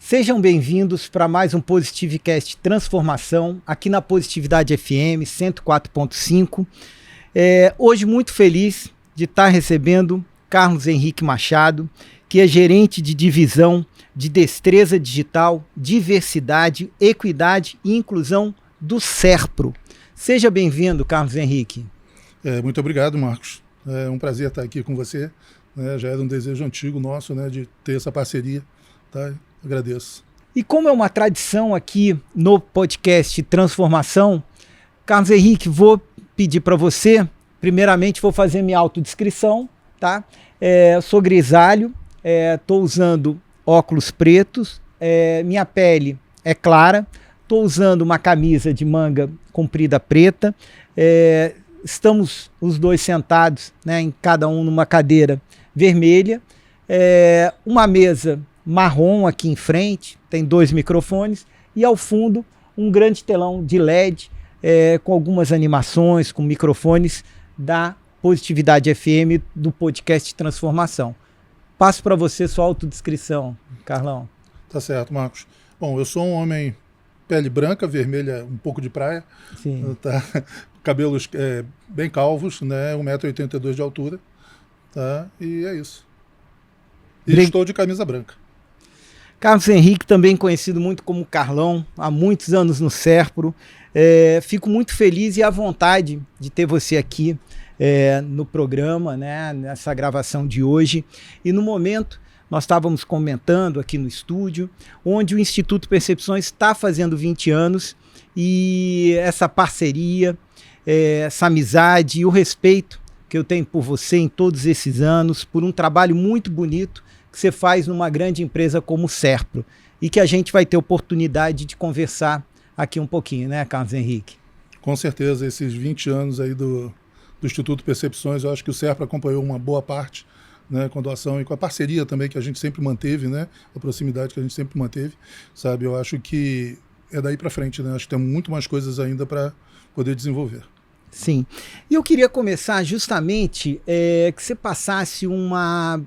Sejam bem-vindos para mais um Positivecast Transformação, aqui na Positividade FM 104.5. Hoje muito feliz de estar recebendo Carlos Henrique Machado, que é gerente de divisão de destreza digital, diversidade, equidade e inclusão do Serpro. Seja bem-vindo, Carlos Henrique. Muito obrigado, Marcos. É um prazer estar aqui com você. Já era um desejo antigo nosso, de ter essa parceria. Tá? Agradeço. E como é uma tradição aqui no podcast Transformação, Carlos Henrique, vou pedir para você, primeiramente vou fazer minha autodescrição, tá? Sou grisalho, estou usando óculos pretos, minha pele é clara, estou usando uma camisa de manga comprida preta, estamos os dois sentados, em cada um numa cadeira vermelha, uma mesa marrom aqui em frente, tem 2 microfones e ao fundo um grande telão de LED com algumas animações, com microfones da Positividade FM do podcast Transformação. Passo para você sua autodescrição, Carlão. Tá certo, Marcos. Bom, eu sou um homem pele branca, vermelha, um pouco de praia. Sim. Tá? Cabelos bem calvos, 1,82 m de altura. Tá? E é isso. E estou de camisa branca. Carlos Henrique, também conhecido muito como Carlão, há muitos anos no Serpro. Fico muito feliz e à vontade de ter você aqui no programa, nessa gravação de hoje. E no momento, nós estávamos comentando aqui no estúdio, onde o Instituto Percepções está fazendo 20 anos e essa parceria, essa amizade e o respeito que eu tenho por você em todos esses anos, por um trabalho muito bonito que você faz numa grande empresa como o Serpro e que a gente vai ter oportunidade de conversar aqui um pouquinho, né, Carlos Henrique? Com certeza, esses 20 anos aí do Instituto Percepções, eu acho que o Serpro acompanhou uma boa parte, com a doação e com a parceria também que a gente sempre manteve, a proximidade que a gente sempre manteve, sabe? Eu acho que é daí para frente, acho que tem muito mais coisas ainda para poder desenvolver. Sim, e eu queria começar justamente que você passasse uma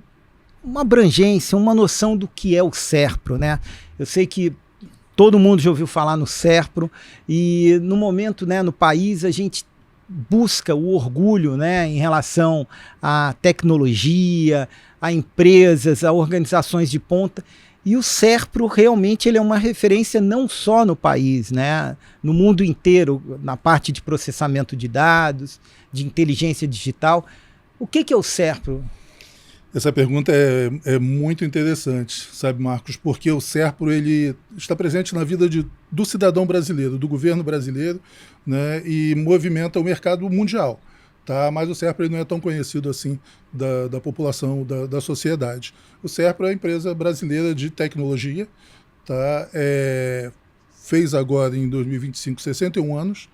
abrangência, uma noção do que é o Serpro, Eu sei que todo mundo já ouviu falar no Serpro e no momento, no país, a gente busca o orgulho, em relação à tecnologia, a empresas, a organizações de ponta. E o Serpro realmente ele é uma referência não só no país, no mundo inteiro, na parte de processamento de dados, de inteligência digital. O que é o Serpro? Essa pergunta é muito interessante, sabe, Marcos? Porque o Serpro ele está presente na vida do cidadão brasileiro, do governo brasileiro, e movimenta o mercado mundial. Tá? Mas o Serpro ele não é tão conhecido assim da população, da sociedade. O Serpro é uma empresa brasileira de tecnologia, tá? Fez agora em 2025 61 anos.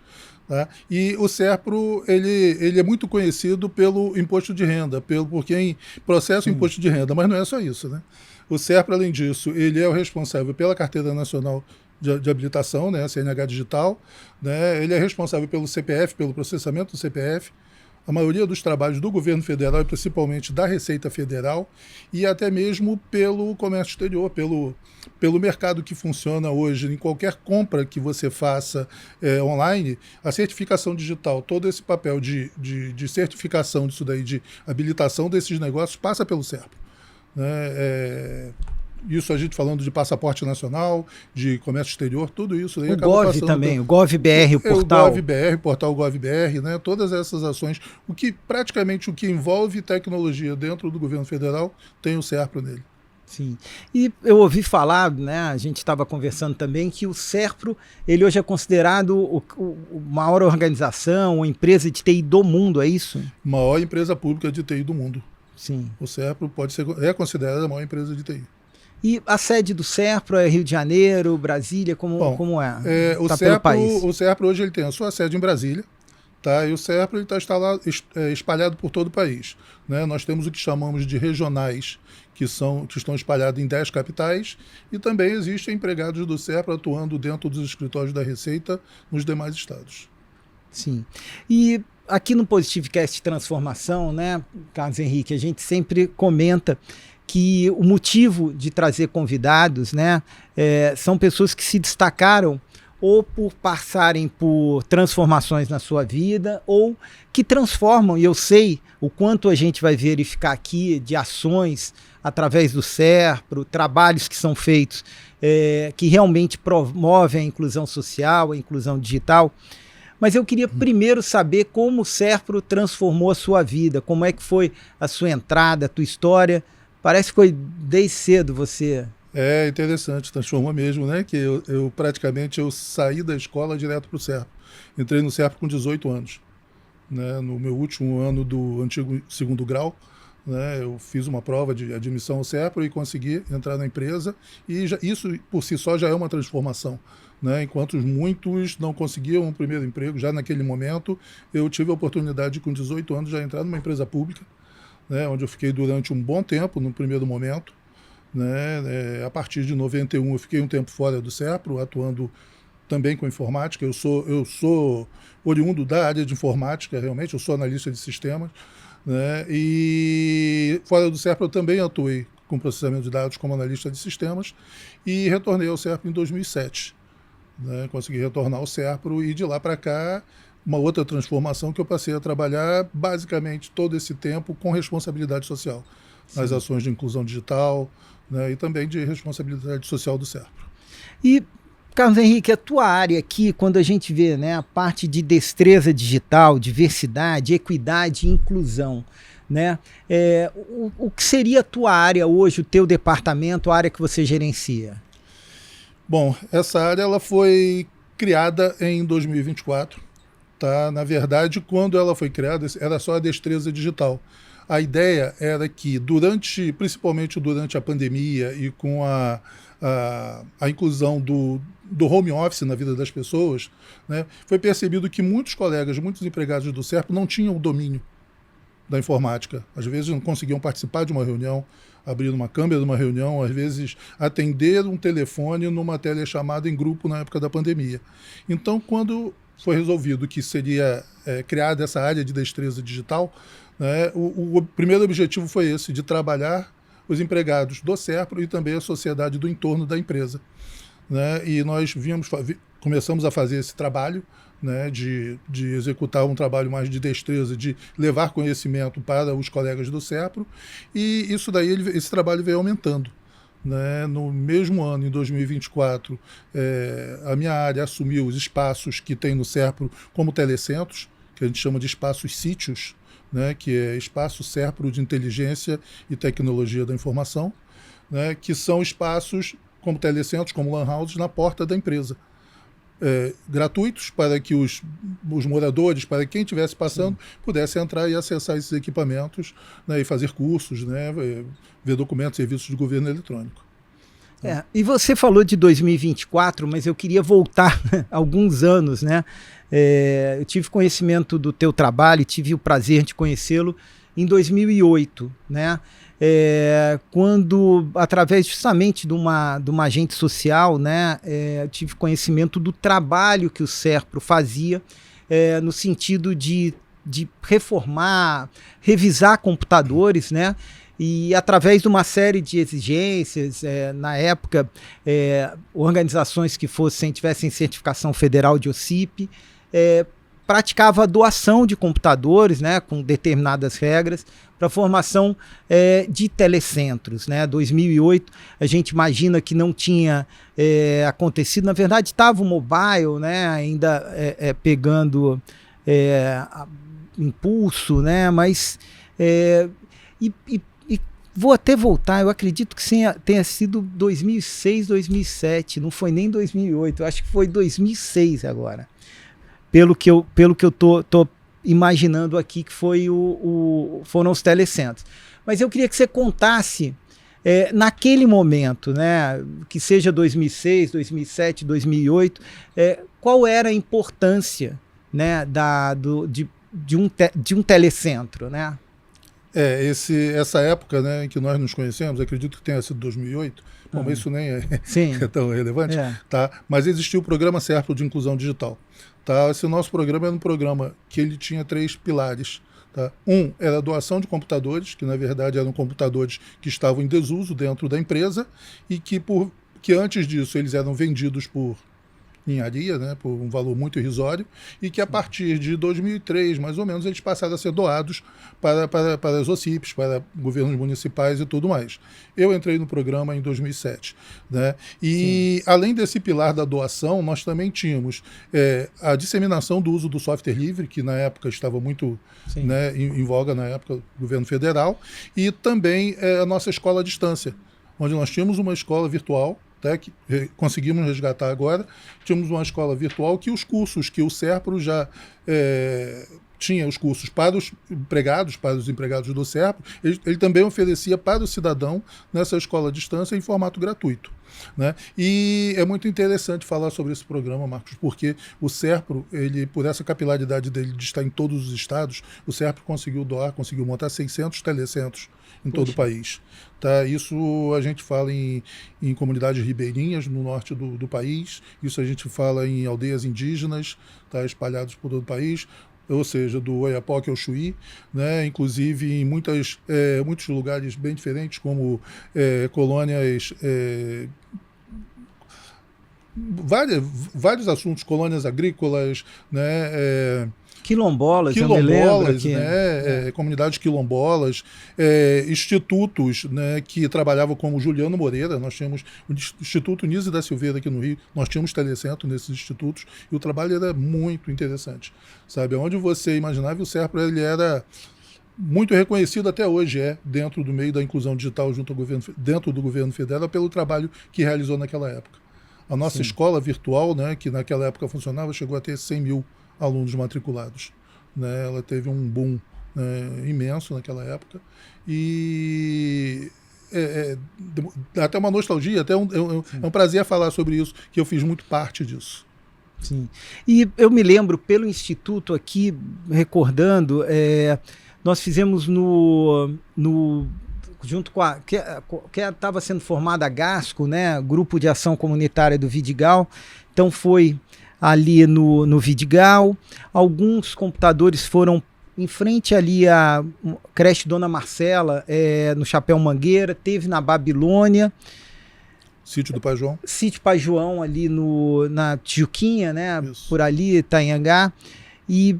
Tá? E o Serpro ele é muito conhecido pelo imposto de renda, por quem processa o imposto de renda, mas não é só isso. O Serpro, além disso, ele é o responsável pela Carteira Nacional de Habilitação, a CNH Digital, ele é responsável pelo CPF, pelo processamento do CPF, a maioria dos trabalhos do governo federal e principalmente da Receita Federal e até mesmo pelo comércio exterior, pelo mercado que funciona hoje em qualquer compra que você faça online, a certificação digital, todo esse papel de certificação disso daí, de habilitação desses negócios passa pelo Serpro. Isso a gente falando de passaporte nacional, de comércio exterior, tudo isso. Daí o Gov também, o GovBR, o portal. O GovBR, portal GovBR, todas essas ações, praticamente o que envolve tecnologia dentro do governo federal, tem o Serpro nele. Sim, e eu ouvi falar, a gente estava conversando também, que o Serpro, ele hoje é considerado a maior organização, a empresa de TI do mundo, é isso? Maior empresa pública de TI do mundo. Sim. O Serpro é considerada a maior empresa de TI. E a sede do Serpro é Rio de Janeiro, Brasília, como é? O Serpro hoje ele tem a sua sede em Brasília, tá? E o Serpro está espalhado por todo o país. Nós temos o que chamamos de regionais, que estão espalhados em 10 capitais, e também existem empregados do Serpro atuando dentro dos escritórios da Receita nos demais estados. Sim. E aqui no Positivecast Transformação, Carlos Henrique, a gente sempre comenta que o motivo de trazer convidados, né, são pessoas que se destacaram ou por passarem por transformações na sua vida, ou que transformam, e eu sei o quanto a gente vai verificar aqui de ações através do SERPRO, trabalhos que são feitos que realmente promovem a inclusão social, a inclusão digital. Mas eu queria primeiro saber como o SERPRO transformou a sua vida, como é que foi a sua entrada, a tua história. Parece que foi desde cedo você... É interessante, transformou mesmo, né? Que eu praticamente saí da escola direto para o SERPRO. Entrei no SERPRO com 18 anos. Né? No meu último ano do antigo segundo grau, né? Eu fiz uma prova de admissão ao SERPRO e consegui entrar na empresa. E isso, por si só, já é uma transformação. Né? Enquanto muitos não conseguiam um primeiro emprego, já naquele momento, eu tive a oportunidade de, com 18 anos, já entrar numa empresa pública, né? Onde eu fiquei durante um bom tempo, no primeiro momento. Né? A partir de 91 eu fiquei um tempo fora do SERPRO, atuando também com informática. Eu sou oriundo da área de informática, realmente, eu sou analista de sistemas. Né? E fora do SERPRO eu também atuei com processamento de dados como analista de sistemas e retornei ao SERPRO em 2007. Né? Consegui retornar ao SERPRO e de lá para cá uma outra transformação que eu passei a trabalhar basicamente todo esse tempo com responsabilidade social. Sim. Nas ações de inclusão digital, né, e também de responsabilidade social do SERPRO. E, Carlos Henrique, a tua área aqui, quando a gente vê, né, a parte de destreza digital, diversidade, equidade e inclusão, né, o que seria a tua área hoje, o teu departamento, a área que você gerencia? Bom, essa área ela foi criada em 2024. Tá? Na verdade, quando ela foi criada, era só a destreza digital. A ideia era que, principalmente durante a pandemia e com a inclusão do home office na vida das pessoas, né, foi percebido que muitos colegas, muitos empregados do SERPRO não tinham o domínio da informática. Às vezes não conseguiam participar de uma reunião, abrir uma câmera de uma reunião, às vezes atender um telefone numa telechamada em grupo na época da pandemia. Então, quando foi resolvido que seria criada essa área de destreza digital, né, o primeiro objetivo foi esse, de trabalhar os empregados do SERPRO e também a sociedade do entorno da empresa. Né, e nós começamos a fazer esse trabalho, né, de executar um trabalho mais de destreza, de levar conhecimento para os colegas do SERPRO, e esse trabalho veio aumentando. Né? No mesmo ano, em 2024, a minha área assumiu os espaços que tem no SERPRO como telecentros, que a gente chama de espaços sítios, né? Que é Espaço SERPRO de Inteligência e Tecnologia da Informação, né? Que são espaços como telecentros, como lan houses, na porta da empresa. Gratuitos para que os moradores, para quem estivesse passando, sim, pudesse entrar e acessar esses equipamentos, né, e fazer cursos, né, ver documentos e serviços de governo eletrônico. E você falou de 2024, mas eu queria voltar alguns anos, né? Eu tive conhecimento do teu trabalho, tive o prazer de conhecê-lo em 2008, né? Quando, através justamente de uma agente social, né, tive conhecimento do trabalho que o SERPRO fazia, no sentido de reformar, revisar computadores, né, e através de uma série de exigências, na época, organizações que tivessem certificação federal de OCIP, praticava a doação de computadores, né, com determinadas regras, para a formação de telecentros. Né? 2008, a gente imagina que não tinha acontecido, na verdade estava o mobile, né, ainda pegando impulso, né, mas vou até voltar, eu acredito que tenha sido 2006, 2007, não foi nem 2008, eu acho que foi 2006 agora. Pelo que eu tô imaginando aqui, que foram os telecentros. Mas eu queria que você contasse, naquele momento, né, que seja 2006, 2007, 2008, qual era a importância, né, de um telecentro, né? Essa época, né, em que nós nos conhecemos, acredito que tenha sido 2008, bom, isso nem é tão relevante, tá? Mas existiu o programa SERPRO de Inclusão Digital. Tá? Esse nosso programa era um programa que ele tinha 3 pilares. Tá? Era a doação de computadores, que na verdade eram computadores que estavam em desuso dentro da empresa e que antes disso eles eram vendidos por ninharia, né, por um valor muito irrisório, e que a partir de 2003, mais ou menos, eles passaram a ser doados para as OCIPs, para governos municipais e tudo mais. Eu entrei no programa em 2007. Né, e além desse pilar da doação, nós também tínhamos a disseminação do uso do software livre, que na época estava muito né, em voga, na época do governo federal, e também a nossa escola à distância, onde nós tínhamos uma escola virtual, que conseguimos resgatar agora. Tínhamos uma escola virtual que os cursos que o SERPRO já tinha, os cursos para os empregados do SERPRO, ele também oferecia para o cidadão nessa escola à distância em formato gratuito. Né? E é muito interessante falar sobre esse programa, Marcos, porque o SERPRO, por essa capilaridade dele de estar em todos os estados, o SERPRO conseguiu montar 600 telecentros em todo o país. Tá? Isso a gente fala em comunidades ribeirinhas no norte do país, isso a gente fala em aldeias indígenas, tá? Espalhadas por todo o país, ou seja, do Oiapoque ao Chuí, né? Inclusive em muitos lugares bem diferentes, como colônias... vários assuntos, colônias agrícolas, né? Quilombolas, eu me lembro que... né? Comunidades quilombolas, institutos, né, que trabalhavam como Juliano Moreira. Nós tínhamos o Instituto Nise da Silveira aqui no Rio, nós tínhamos telecentro nesses institutos e o trabalho era muito interessante. Sabe? Onde você imaginava, o SERPRO ele era muito reconhecido até hoje, dentro do meio da inclusão digital dentro do governo federal, pelo trabalho que realizou naquela época. A nossa escola virtual, né, que naquela época funcionava, chegou a ter 100 mil alunos matriculados. Né? Ela teve um boom imenso naquela época e dá até uma nostalgia, até é um prazer falar sobre isso, que eu fiz muito parte disso. Sim. E eu me lembro, pelo Instituto aqui, recordando, nós fizemos junto com que estava sendo formada a GASCO, né, Grupo de Ação Comunitária do Vidigal, então foi ali no Vidigal, alguns computadores foram em frente ali à creche Dona Marcela, no Chapéu Mangueira, teve na Babilônia, Sítio do Pai João. Sítio Pai João ali na Tijuquinha, né? Isso. Por ali, Itanhangá. E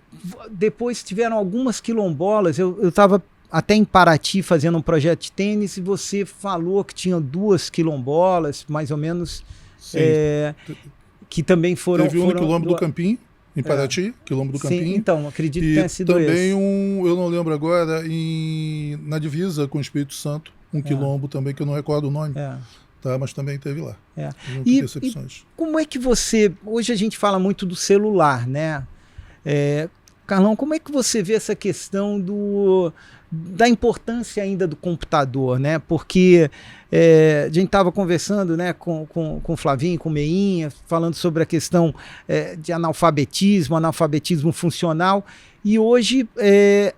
depois tiveram algumas quilombolas. Eu estava até em Paraty fazendo um projeto de tênis e você falou que tinha 2 quilombolas, mais ou menos, que também foram... Teve um no Quilombo do Campim, em Paraty, Quilombo do Campim. Sim, então, acredito que tenha sido esse. E também eu não lembro agora, na divisa com o Espírito Santo, um quilombo também, que eu não recordo o nome. Tá, mas também teve lá. E como é que você... Hoje a gente fala muito do celular, né? Carlão, como é que você vê essa questão da importância ainda do computador, né? Porque a gente estava conversando, né, com o Flavinho, com o Meinha, falando sobre a questão de analfabetismo funcional, e hoje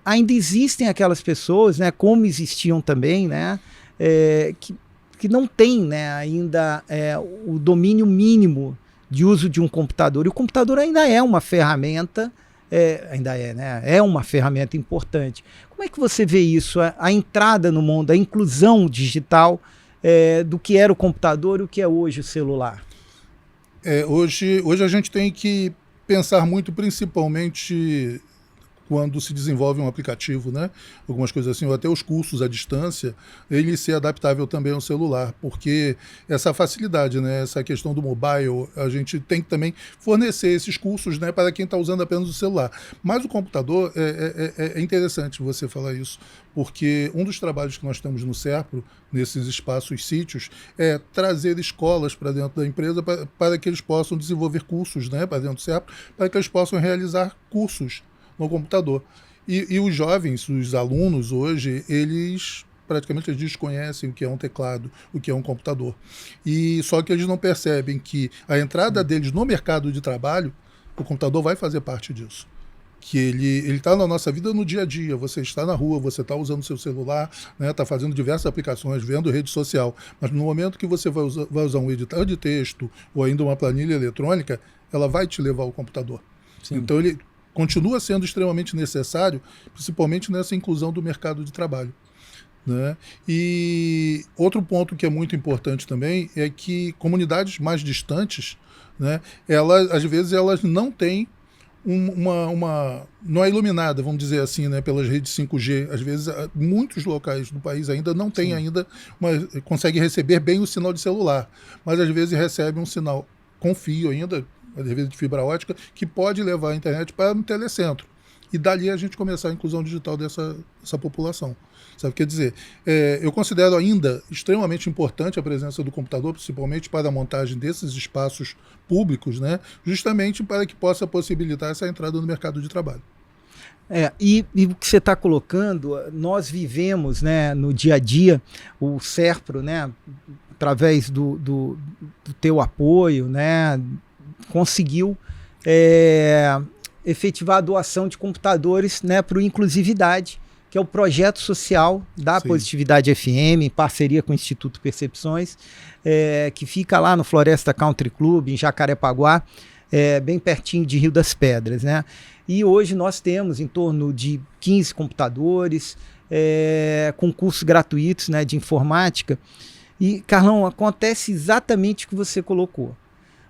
ainda existem aquelas pessoas, né, como existiam também, né, que não tem, né, ainda o domínio mínimo de uso de um computador. E o computador ainda é uma ferramenta, né, é uma ferramenta importante. Como é que você vê isso, a entrada no mundo, a inclusão digital do que era o computador e o que é hoje o celular? Hoje a gente tem que pensar muito, principalmente quando se desenvolve um aplicativo, né? Algumas coisas assim, ou até os cursos à distância, ele ser adaptável também ao celular, porque essa facilidade, né? Essa questão do mobile, a gente tem que também fornecer esses cursos, né, para quem está usando apenas o celular. Mas o computador, é interessante você falar isso, porque um dos trabalhos que nós temos no SERPRO, nesses espaços sítios, é trazer escolas para dentro da empresa para que eles possam desenvolver cursos, né, para dentro do SERPRO, para que eles possam realizar cursos no computador. E os jovens, os alunos hoje, eles praticamente desconhecem o que é um teclado, o que é um computador. E só que eles não percebem que a entrada deles no mercado de trabalho, o computador vai fazer parte disso. Que ele está na nossa vida no dia a dia. Você está na rua, você está usando o seu celular, né, está fazendo diversas aplicações, vendo rede social. Mas no momento que você vai usar um editor de texto ou ainda uma planilha eletrônica, ela vai te levar ao computador. Sim. Então continua sendo extremamente necessário, principalmente nessa inclusão do mercado de trabalho. Né? E outro ponto que é muito importante também é que comunidades mais distantes, né, às vezes elas não têm não é iluminada, vamos dizer assim, né, pelas redes 5G. Às vezes, muitos locais do país ainda não têm conseguem receber bem o sinal de celular, mas às vezes recebem um sinal com fio ainda, às vezes de fibra ótica, que pode levar a internet para um telecentro. E dali a gente começar a inclusão digital dessa população. Sabe? Quer dizer, eu considero ainda extremamente importante a presença do computador, principalmente para a montagem desses espaços públicos, né? Justamente para que possa possibilitar essa entrada no mercado de trabalho. E o que você está colocando, nós vivemos, né, no dia a dia, o SERPRO, né, através do teu apoio, né, conseguiu efetivar a doação de computadores, né, para o Inclusividade, que é o projeto social da Sim. Positividade FM, em parceria com o Instituto Percepções, que fica lá no Floresta Country Club, em Jacarepaguá, bem pertinho de Rio das Pedras, né? E hoje nós temos em torno de 15 computadores, com cursos gratuitos, né, de informática. E, Carlão, acontece exatamente o que você colocou.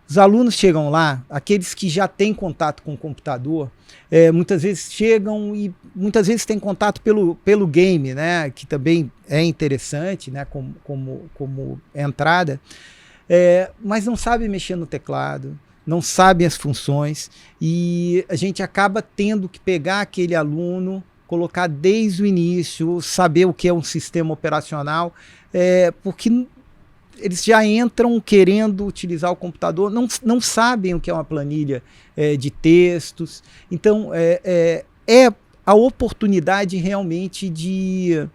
Os alunos chegam lá, aqueles que já têm contato com o computador, muitas vezes chegam e muitas vezes têm contato pelo game, né, que também é interessante, né, como entrada, mas não sabem mexer no teclado, não sabem as funções, e a gente acaba tendo que pegar aquele aluno, colocar desde o início, saber o que é um sistema operacional, porque eles já entram querendo utilizar o computador, não sabem o que é uma planilha de textos. Então, é a oportunidade realmente de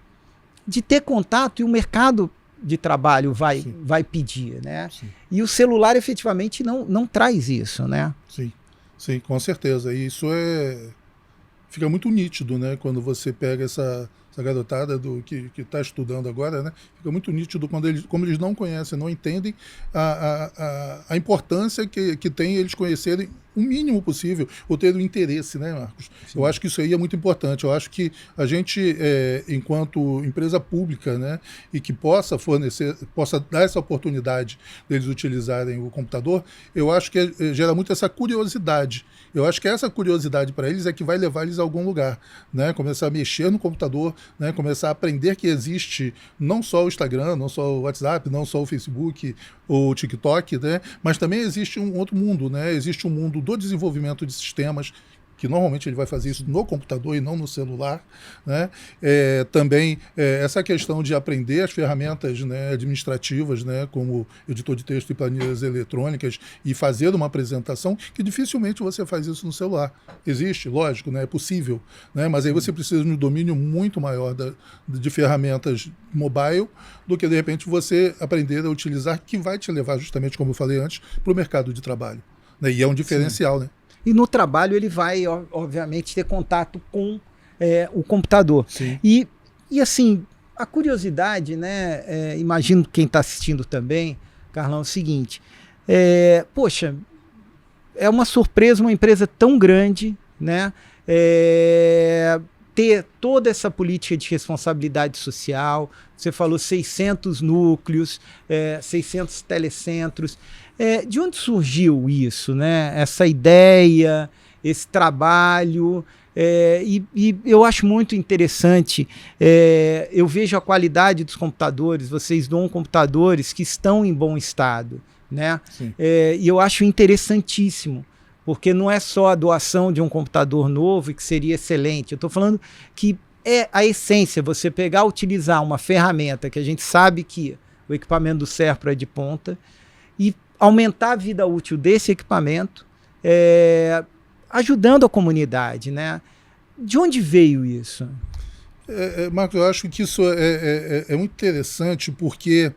ter contato, e o mercado de trabalho vai pedir, né? Sim. E o celular efetivamente não traz isso, né? Sim, com certeza. E isso fica muito nítido, né? Quando você pega essa garotada que está estudando agora, né? Fica muito nítido como eles não conhecem, não entendem a importância que tem eles conhecerem o mínimo possível, ou ter o interesse, né, Marcos? Sim. Eu acho que isso aí é muito importante. Eu acho que a gente, enquanto empresa pública, né, e que possa dar essa oportunidade deles utilizarem o computador, eu acho que gera muito essa curiosidade. Eu acho que essa curiosidade para eles é que vai levar eles a algum lugar, né? Começar a mexer no computador, né? Começar a aprender que existe não só o Instagram, não só o WhatsApp, não só o Facebook ou o TikTok, né? Mas também existe um outro mundo, né? Existe um mundo do desenvolvimento de sistemas, que normalmente ele vai fazer isso no computador e não no celular, né? Também essa questão de aprender as ferramentas, né, administrativas, né, como editor de texto e planilhas eletrônicas, e fazer uma apresentação, que dificilmente você faz isso no celular. Existe, lógico, né, é possível, né, mas aí você precisa de um domínio muito maior de ferramentas mobile do que, de repente, você aprender a utilizar, que vai te levar, justamente como eu falei antes, para o mercado de trabalho. Né? E é um diferencial, Sim. né? E no trabalho ele vai, obviamente, ter contato com o computador. Sim. E assim, a curiosidade, né? Imagino quem está assistindo também, Carlão, é o seguinte. Poxa, é uma surpresa uma empresa tão grande, né? Ter toda essa política de responsabilidade social. Você falou 600 núcleos, 600 telecentros. De onde surgiu isso, né? Essa ideia, esse trabalho? E eu acho muito interessante, eu vejo a qualidade dos computadores, vocês doam computadores que estão em bom estado, né? E eu acho interessantíssimo, porque não é só a doação de um computador novo, que seria excelente. Eu estou falando que é a essência, você pegar, utilizar uma ferramenta que a gente sabe que o equipamento do SERPRO é de ponta, e aumentar a vida útil desse equipamento, ajudando a comunidade, né? De onde veio isso? Marcos, eu acho que isso é muito interessante, porque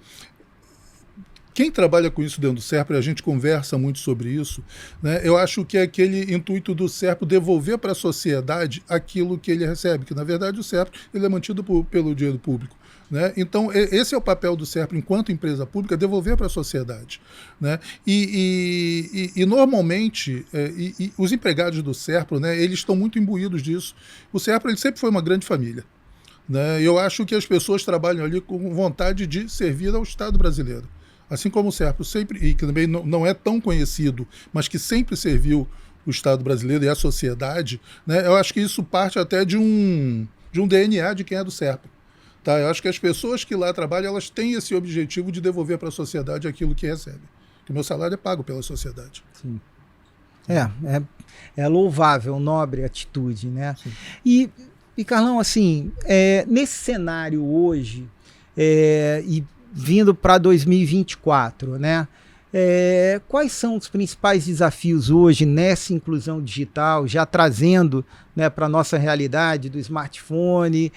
quem trabalha com isso dentro do SERPRO, e a gente conversa muito sobre isso, né, eu acho que é aquele intuito do SERPRO devolver para a sociedade aquilo que ele recebe, que na verdade o SERPRO ele é mantido pelo dinheiro público. Né? Então, esse é o papel do SERPRO enquanto empresa pública, devolver para a sociedade. Né? E normalmente, os empregados do SERPRO, né, eles estão muito imbuídos disso. O SERPRO ele sempre foi uma grande família. Né? Eu acho que as pessoas trabalham ali com vontade de servir ao Estado brasileiro. Assim como o SERPRO sempre, e que também não é tão conhecido, mas que sempre serviu o Estado brasileiro e a sociedade, né? Eu acho que isso parte até de um DNA de quem é do SERPRO. Tá, eu acho que as pessoas que lá trabalham, elas têm esse objetivo de devolver para a sociedade aquilo que recebe. Que o meu salário é pago pela sociedade. Sim. É louvável, nobre atitude, né? Sim. E Carlão, assim, nesse cenário hoje, e vindo para 2024, né? Quais são os principais desafios hoje nessa inclusão digital, já trazendo, né, para a nossa realidade do smartphone,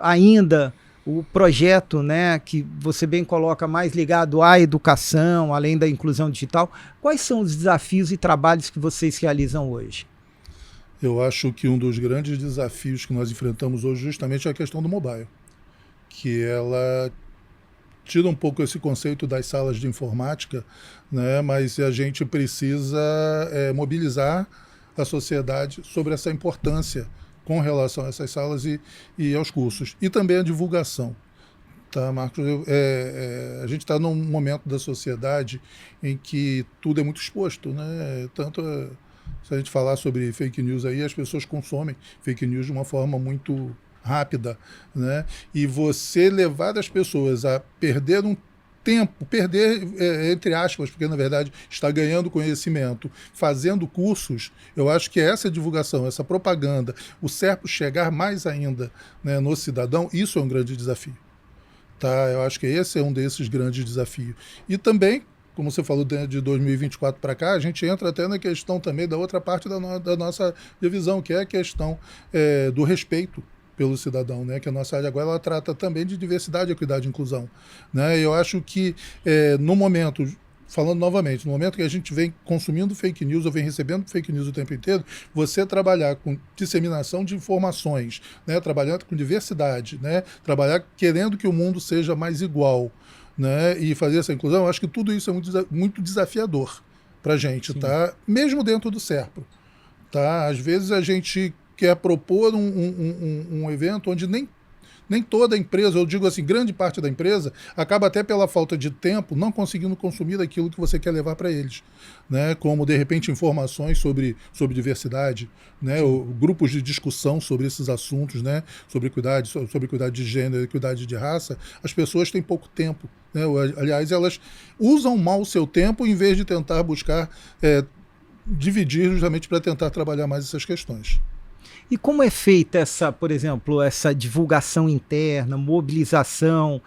ainda o projeto, né, que você bem coloca mais ligado à educação, além da inclusão digital, quais são os desafios e trabalhos que vocês realizam hoje? Eu acho que um dos grandes desafios que nós enfrentamos hoje justamente é a questão do mobile, que ela tira um pouco esse conceito das salas de informática, né, mas a gente precisa mobilizar a sociedade sobre essa importância com relação a essas salas e aos cursos. E também a divulgação. Tá, Marcos? A gente está num momento da sociedade em que tudo é muito exposto, né? Tanto se a gente falar sobre fake news aí, as pessoas consomem fake news de uma forma muito rápida, né? E você levar as pessoas a perder um tempo, entre aspas, porque na verdade está ganhando conhecimento, fazendo cursos, eu acho que essa divulgação, essa propaganda, o SERPRO chegar mais ainda, né, no cidadão, isso é um grande desafio. Tá? Eu acho que esse é um desses grandes desafios. E também, como você falou, de 2024 para cá, a gente entra até na questão também da outra parte da nossa divisão, que é a questão do respeito pelo cidadão, né? Que a nossa área agora ela trata também de diversidade, equidade e inclusão. Né? Eu acho que no momento, falando novamente, no momento que a gente vem consumindo fake news ou vem recebendo fake news o tempo inteiro, você trabalhar com disseminação de informações, né? Trabalhando com diversidade, né? Trabalhar querendo que o mundo seja mais igual, né? E fazer essa inclusão, eu acho que tudo isso é muito desafiador para a gente, tá? Mesmo dentro do SERPRO. Tá? Às vezes a gente quer propor um evento onde nem toda a empresa, eu digo assim, grande parte da empresa, acaba até pela falta de tempo não conseguindo consumir aquilo que você quer levar para eles. Né? Como, de repente, informações sobre diversidade, né? Grupos de discussão sobre esses assuntos, né? sobre cuidado de gênero, equidade de raça. As pessoas têm pouco tempo. Né? Aliás, elas usam mal o seu tempo em vez de tentar buscar dividir justamente para tentar trabalhar mais essas questões. E como é feita por exemplo, essa divulgação interna, mobilização?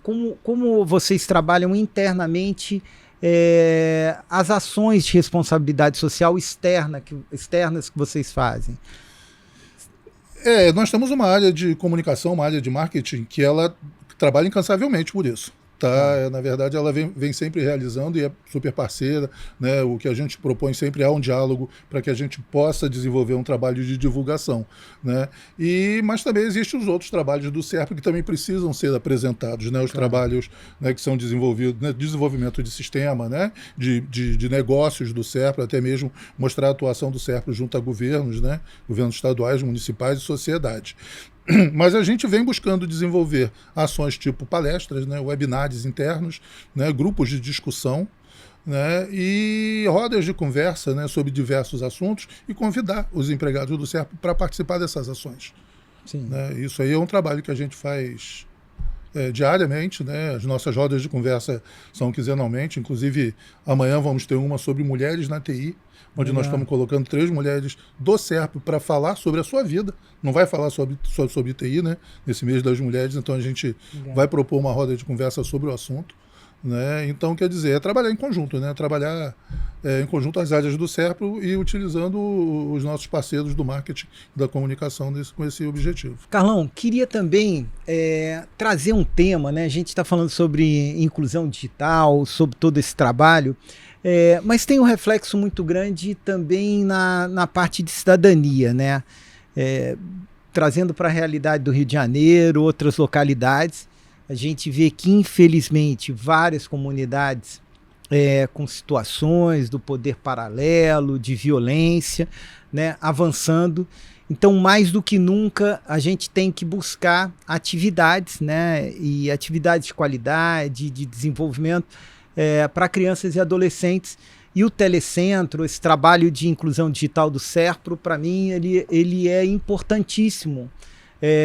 Como vocês trabalham internamente as ações de responsabilidade social externas que vocês fazem? Nós temos uma área de comunicação, uma área de marketing, que ela trabalha incansavelmente por isso. Tá? Na verdade, ela vem sempre realizando e é super parceira. Né? O que a gente propõe sempre é um diálogo para que a gente possa desenvolver um trabalho de divulgação. Né? Mas também existem os outros trabalhos do SERPRO que também precisam ser apresentados. Né? Os trabalhos, né, que são desenvolvidos, né, desenvolvimento de sistema, né, de negócios do SERPRO, até mesmo mostrar a atuação do SERPRO junto a governos, né, governos estaduais, municipais e sociedade. Mas a gente vem buscando desenvolver ações tipo palestras, né, webinars internos, né, grupos de discussão, né, e rodas de conversa, né, sobre diversos assuntos e convidar os empregados do SERPRO para participar dessas ações. Sim. Né, isso aí é um trabalho que a gente faz diariamente. Né, as nossas rodas de conversa são quinzenalmente, inclusive amanhã vamos ter uma sobre mulheres na TI, onde nós estamos colocando 3 mulheres do SERPRO para falar sobre a sua vida. Não vai falar sobre TI, né, nesse mês das mulheres, então a gente vai propor uma roda de conversa sobre o assunto. né? Então, quer dizer, é trabalhar em conjunto, né? Trabalhar em conjunto as áreas do SERPRO e utilizando os nossos parceiros do marketing e da comunicação com esse objetivo. Carlão, queria também trazer um tema, né? A gente está falando sobre inclusão digital, sobre todo esse trabalho, mas tem um reflexo muito grande também na parte de cidadania, né? Trazendo para a realidade do Rio de Janeiro, outras localidades, a gente vê que, infelizmente, várias comunidades com situações do poder paralelo, de violência, né, avançando. Então, mais do que nunca, a gente tem que buscar atividades, né, e atividades de qualidade, de desenvolvimento para crianças e adolescentes. E o Telecentro, esse trabalho de inclusão digital do SERPRO, para mim, ele é importantíssimo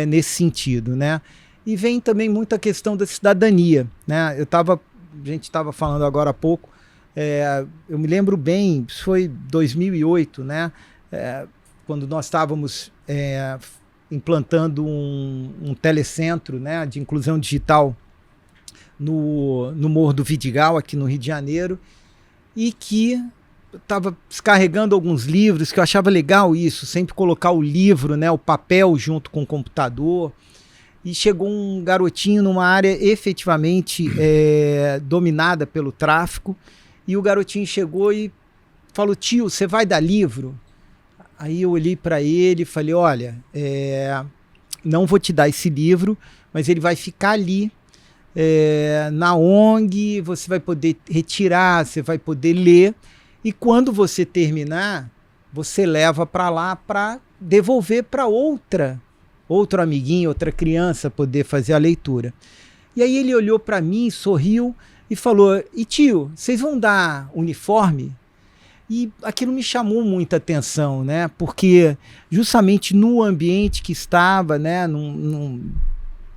nesse sentido, né? E vem também muita questão da cidadania, né? A gente estava falando agora há pouco, eu me lembro bem, isso foi 2008, né? Quando nós estávamos implantando um telecentro, né, de inclusão digital no Morro do Vidigal, aqui no Rio de Janeiro, e que estava descarregando alguns livros, que eu achava legal isso, sempre colocar o livro, né, o papel junto com o computador. E chegou um garotinho numa área efetivamente dominada pelo tráfico, e o garotinho chegou e falou: tio, você vai dar livro? Aí eu olhei para ele e falei: olha, não vou te dar esse livro, mas ele vai ficar ali na ONG, você vai poder retirar, você vai poder ler, e quando você terminar, você leva para lá para devolver para outro amiguinho, outra criança poder fazer a leitura. E aí ele olhou para mim, sorriu e falou: e tio, vocês vão dar uniforme? E aquilo me chamou muita atenção, né? Porque justamente no ambiente que estava, né,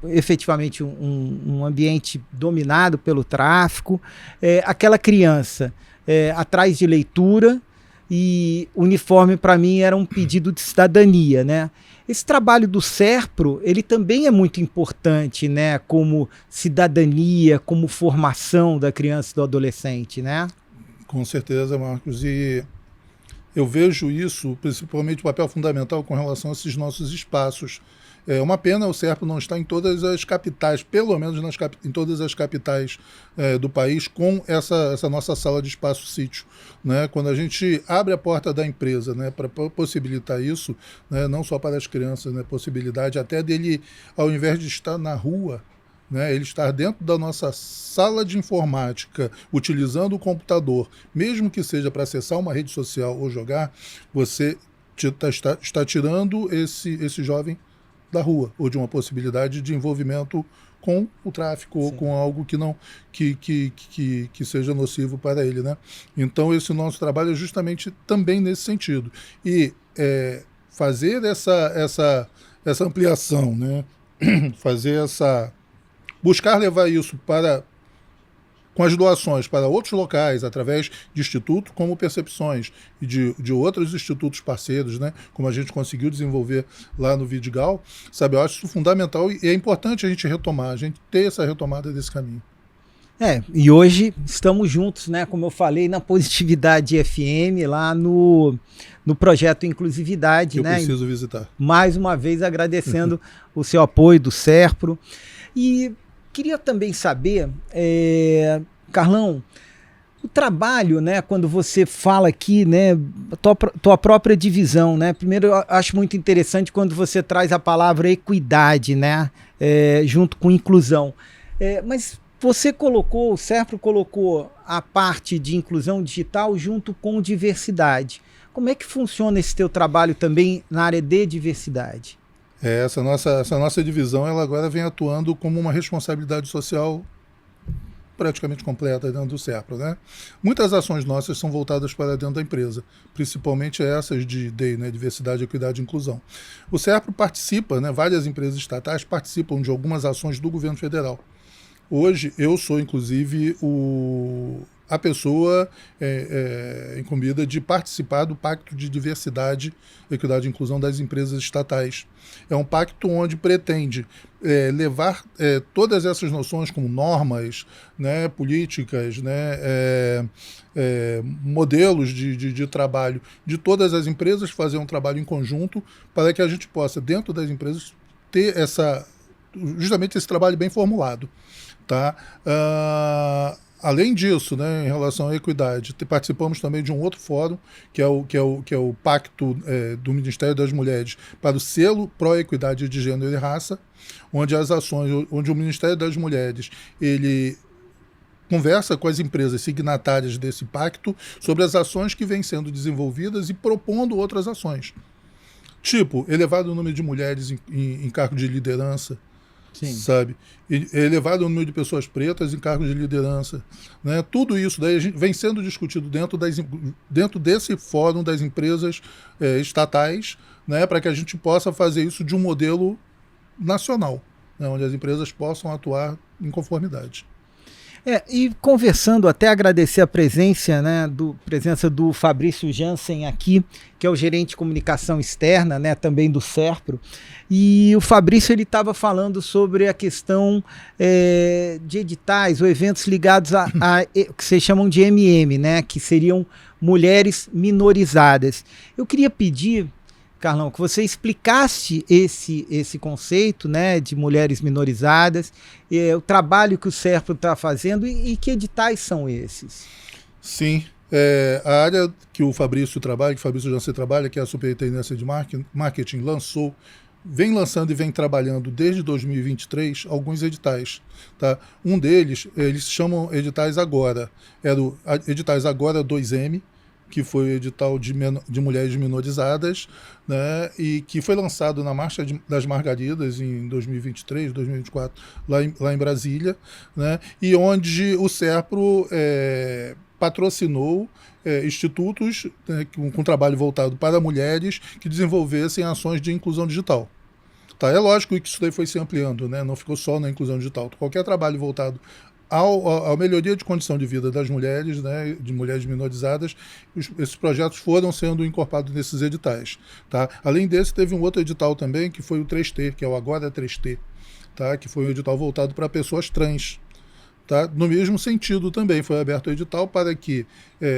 efetivamente um ambiente dominado pelo tráfico, aquela criança atrás de leitura, e uniforme para mim era um pedido de cidadania, né? Esse trabalho do SERPRO, ele também é muito importante, né, como cidadania, como formação da criança e do adolescente, né? Com certeza, Marcos. E eu vejo isso, principalmente o papel fundamental com relação a esses nossos espaços. É uma pena o SERPRO não estar em todas as capitais, pelo menos em todas as capitais do país, com essa nossa sala de espaço-sítio, né? Quando a gente abre a porta da empresa, né, para possibilitar isso, né, não só para as crianças, né, possibilidade até dele, ao invés de estar na rua, né, ele estar dentro da nossa sala de informática, utilizando o computador, mesmo que seja para acessar uma rede social ou jogar, você está tirando esse jovem da rua, ou de uma possibilidade de envolvimento com o tráfico, sim, ou com algo que seja nocivo para ele, né? Então esse nosso trabalho é justamente também nesse sentido. E fazer essa ampliação, né? Buscar levar isso com as doações para outros locais, através de institutos como Percepções e de outros institutos parceiros, né, como a gente conseguiu desenvolver lá no Vidigal, sabe, eu acho isso fundamental e é importante a gente ter essa retomada desse caminho. E hoje estamos juntos, né, como eu falei, na Positividade FM, lá no projeto Inclusividade. Eu né? preciso visitar. Mais uma vez agradecendo o seu apoio do SERPRO. E queria também saber, Carlão, o trabalho, né, quando você fala aqui, né, tua própria divisão, né? Primeiro, eu acho muito interessante quando você traz a palavra equidade, né, junto com inclusão. Mas o SERPRO colocou a parte de inclusão digital junto com diversidade. Como é que funciona esse teu trabalho também na área de diversidade? Essa nossa divisão, ela agora vem atuando como uma responsabilidade social praticamente completa dentro do SERPRO, né? Muitas ações nossas são voltadas para dentro da empresa, principalmente essas de DEI, né, Diversidade, Equidade e Inclusão. O SERPRO participa, né, várias empresas estatais participam de algumas ações do governo federal. Hoje eu sou, inclusive, o a pessoa incumbida de participar do Pacto de Diversidade, Equidade e Inclusão das Empresas Estatais. É um pacto onde pretende levar todas essas noções como normas, né, políticas, né, modelos de trabalho de todas as empresas, fazer um trabalho em conjunto para que a gente possa, dentro das empresas, ter justamente esse trabalho bem formulado. Tá? Além disso, né, em relação à equidade, participamos também de um outro fórum, que é o Pacto do Ministério das Mulheres para o Selo Pró-Equidade de Gênero e Raça, onde o Ministério das Mulheres ele conversa com as empresas signatárias desse pacto sobre as ações que vêm sendo desenvolvidas e propondo outras ações. Tipo, elevado o número de mulheres em cargo de liderança, sim, sabe? Elevado o número de pessoas pretas em cargos de liderança, né? Tudo isso daí vem sendo discutido dentro desse fórum das empresas estatais, né? Para que a gente possa fazer isso de um modelo nacional, né? Onde as empresas possam atuar em conformidade. E conversando, até agradecer a presença, né, presença do Fabrício Jansen aqui, que é o gerente de comunicação externa, né, também do SERPRO. E o Fabrício ele estava falando sobre a questão de editais ou eventos ligados a que vocês chamam de MM, né, que seriam mulheres minorizadas. Eu queria pedir, Carlão, que você explicasse esse conceito, né, de mulheres minorizadas, o trabalho que o SERPRO está fazendo e que editais são esses? Sim, a área que o Fabrício Jansen trabalha, que é a Superintendência de Marketing, vem lançando e vem trabalhando desde 2023 alguns editais. Tá? Um deles, eles chamam Editais Agora, era o Editais Agora 2M, que foi o edital de mulheres minorizadas, né, e que foi lançado na Marcha das Margaridas em 2023, 2024, lá em Brasília, né, e onde o SERPRO patrocinou institutos, né, com trabalho voltado para mulheres que desenvolvessem ações de inclusão digital. Tá, é lógico que isso daí foi se ampliando, né, não ficou só na inclusão digital. Qualquer trabalho voltado à melhoria de condição de vida das mulheres, né, de mulheres minorizadas, esses projetos foram sendo incorporados nesses editais. Tá? Além desse, teve um outro edital também, que foi o 3T, que é o Agora 3T, tá? Que foi um edital voltado para pessoas trans. Tá? No mesmo sentido também foi aberto o edital para que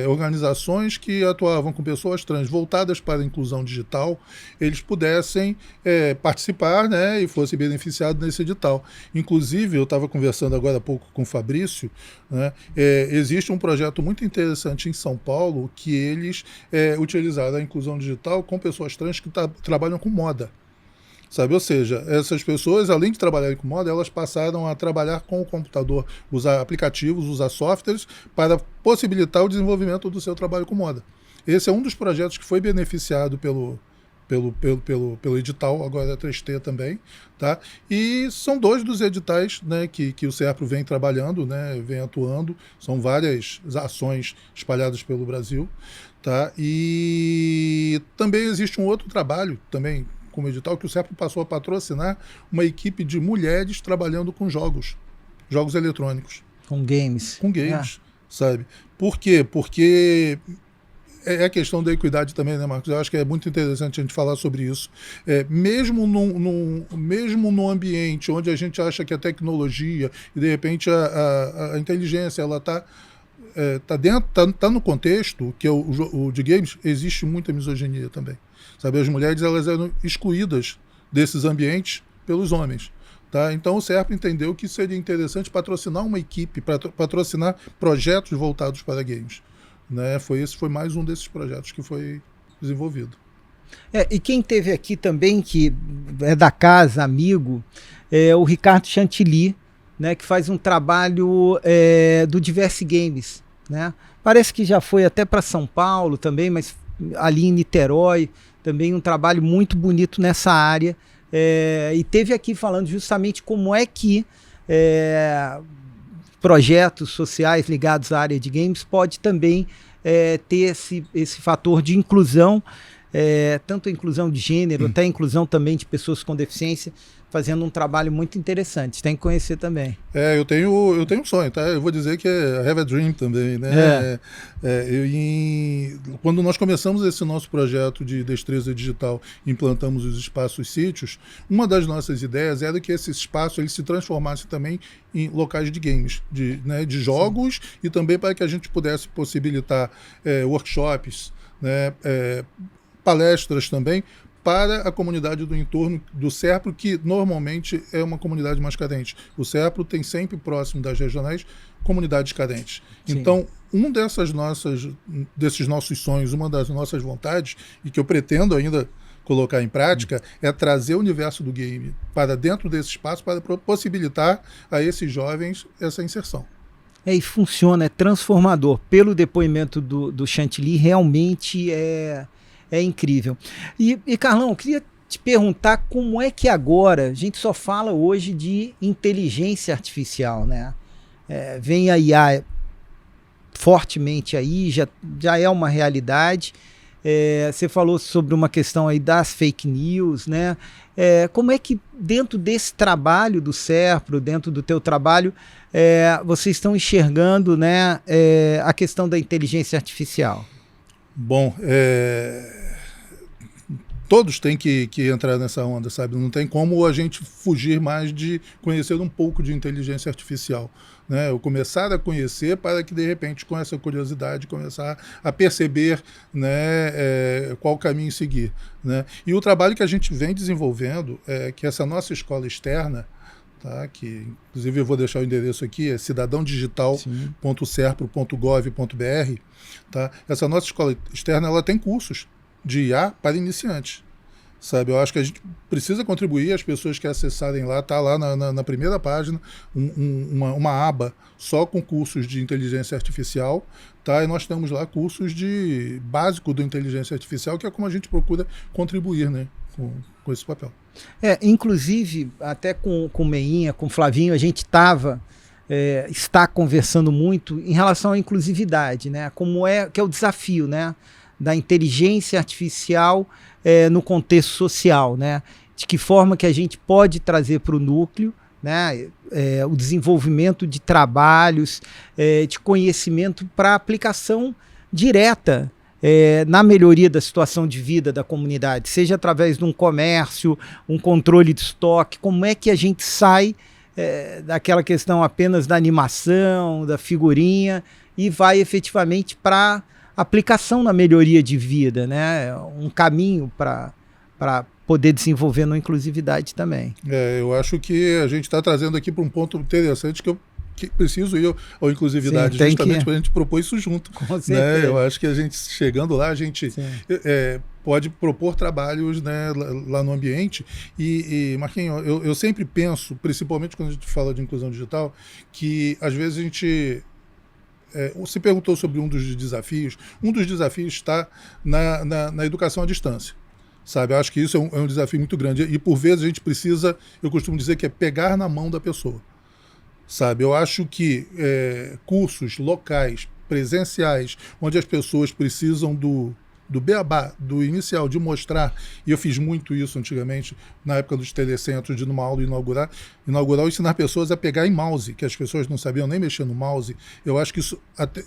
organizações que atuavam com pessoas trans voltadas para a inclusão digital, eles pudessem participar, né, e fossem beneficiados nesse edital. Inclusive, eu estava conversando agora há pouco com o Fabrício, né, existe um projeto muito interessante em São Paulo que eles utilizaram a inclusão digital com pessoas trans que trabalham com moda. Sabe? Ou seja, essas pessoas, além de trabalharem com moda, elas passaram a trabalhar com o computador, usar aplicativos, usar softwares para possibilitar o desenvolvimento do seu trabalho com moda. Esse é um dos projetos que foi beneficiado pelo edital, agora 3T também, tá? E são dois dos editais, né, que o SERPRO vem trabalhando, né, vem atuando, são várias ações espalhadas pelo Brasil, tá? E também existe um outro trabalho, também como edital, que o SERPRO passou a patrocinar uma equipe de mulheres trabalhando com jogos eletrônicos. Com games. Com games, sabe? Por quê? Porque é a questão da equidade também, né, Marcos? Eu acho que é muito interessante a gente falar sobre isso. Mesmo num ambiente onde a gente acha que a tecnologia e, de repente, a inteligência, ela está tá no contexto que é o de games, existe muita misoginia também. Sabe, as mulheres elas eram excluídas desses ambientes pelos homens. Tá? Então o SERPRO entendeu que seria interessante patrocinar uma equipe, patrocinar projetos voltados para games. Né? Esse foi mais um desses projetos que foi desenvolvido. E quem teve aqui também, que é da casa, amigo, é o Ricardo Chantilly, né, que faz um trabalho do Diverse Games. Né? Parece que já foi até para São Paulo também, mas ali em Niterói, também um trabalho muito bonito nessa área, e teve aqui falando justamente como é que projetos sociais ligados à área de games pode também ter esse fator de inclusão, tanto a inclusão de gênero, até a inclusão também de pessoas com deficiência, fazendo um trabalho muito interessante. Tem que conhecer também. Eu tenho um sonho, tá? Eu vou dizer que é I have a dream também, né? Quando nós começamos esse nosso projeto de destreza digital, implantamos os espaços sítios, uma das nossas ideias era que esse espaço ele se transformasse também em locais de games, de jogos, sim, e também para que a gente pudesse possibilitar workshops, né, palestras também, para a comunidade do entorno do SERPRO, que normalmente é uma comunidade mais carente. O SERPRO tem sempre próximo das regionais comunidades carentes. Sim. Então, desses nossos sonhos, uma das nossas vontades, e que eu pretendo ainda colocar em prática, é trazer o universo do game para dentro desse espaço para possibilitar a esses jovens essa inserção. E funciona, é transformador. Pelo depoimento do Chantilly, realmente é incrível. E Carlão, eu queria te perguntar como é que agora, a gente só fala hoje de inteligência artificial, né? Vem a IA fortemente aí, já é uma realidade. Você falou sobre uma questão aí das fake news, né? Como é que dentro desse trabalho do SERPRO, dentro do teu trabalho, vocês estão enxergando, né, a questão da inteligência artificial? Bom, todos têm que entrar nessa onda, sabe? Não tem como a gente fugir mais de conhecer um pouco de inteligência artificial, né? Eu começar a conhecer para que, de repente, com essa curiosidade, começar a perceber, né, qual caminho seguir, né? E o trabalho que a gente vem desenvolvendo que essa nossa escola externa, tá, que inclusive eu vou deixar o endereço aqui, é cidadãodigital.serpro.gov.br, tá? Essa nossa escola externa ela tem cursos de IA para iniciantes, sabe? Eu acho que a gente precisa contribuir, as pessoas que acessarem lá, tá lá na primeira página, uma aba só com cursos de inteligência artificial, tá? E nós temos lá cursos de básico da inteligência artificial, que é como a gente procura contribuir, né, com esse papel. Inclusive, até com o Meinha, com o Flavinho, a gente está conversando muito em relação à inclusividade, né? Que é o desafio, né, da inteligência artificial no contexto social, né? De que forma que a gente pode trazer para o núcleo, né, o desenvolvimento de trabalhos, de conhecimento para aplicação direta na melhoria da situação de vida da comunidade, seja através de um comércio, um controle de estoque. Como é que a gente sai daquela questão apenas da animação, da figurinha, e vai efetivamente para aplicação na melhoria de vida, né? Um caminho para poder desenvolver na inclusividade também. Eu acho que a gente está trazendo aqui para um ponto interessante que preciso ir à inclusividade. Sim, justamente para a gente propor isso junto. Com certeza. Né? Eu acho que a gente, chegando lá, a gente pode propor trabalhos, né, lá no ambiente. E Marquinhos, eu sempre penso, principalmente quando a gente fala de inclusão digital, que às vezes a gente... Você perguntou sobre um dos desafios. Um dos desafios está na educação à distância, sabe? Eu acho que isso é um desafio muito grande. E, por vezes, a gente precisa, eu costumo dizer que é pegar na mão da pessoa, sabe? Eu acho que cursos locais, presenciais, onde as pessoas precisam do beabá, do inicial, de mostrar, e eu fiz muito isso antigamente, na época dos telecentros, de numa aula inaugural, ensinar pessoas a pegar em mouse, que as pessoas não sabiam nem mexer no mouse. Eu acho que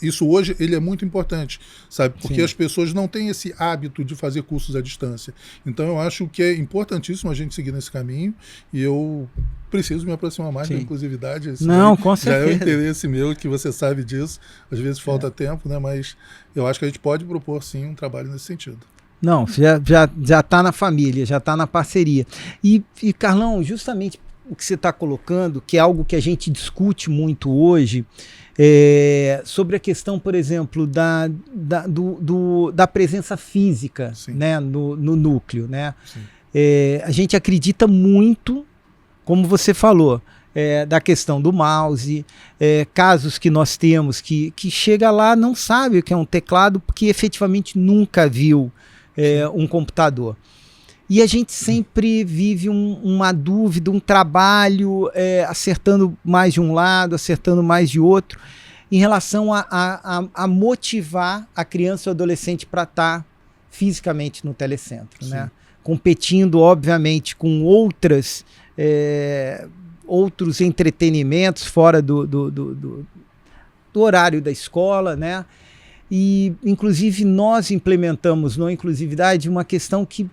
isso hoje ele é muito importante, sabe? Porque Sim. As pessoas não têm esse hábito de fazer cursos à distância. Então eu acho que é importantíssimo a gente seguir nesse caminho, e eu preciso me aproximar mais da inclusividade. Não, com certeza. Já é um interesse meu, que você sabe disso. Às vezes falta tempo, né? Mas eu acho que a gente pode propor, sim, um trabalho nesse sentido. Não, já está na família, já está na parceria. E, Carlão, justamente o que você está colocando, que é algo que a gente discute muito hoje, sobre a questão, por exemplo, da presença física, né, no núcleo, né? A gente acredita muito, como você falou, da questão do mouse, casos que nós temos que chega lá, não sabe o que é um teclado, porque efetivamente nunca viu um computador. E a gente sempre vive uma dúvida, um trabalho acertando mais de um lado, acertando mais de outro, em relação a motivar a criança ou adolescente para estar fisicamente no telecentro, né? Competindo, obviamente, com outras outros entretenimentos fora do horário da escola, né? E, inclusive, nós implementamos no Inclusividade uma questão que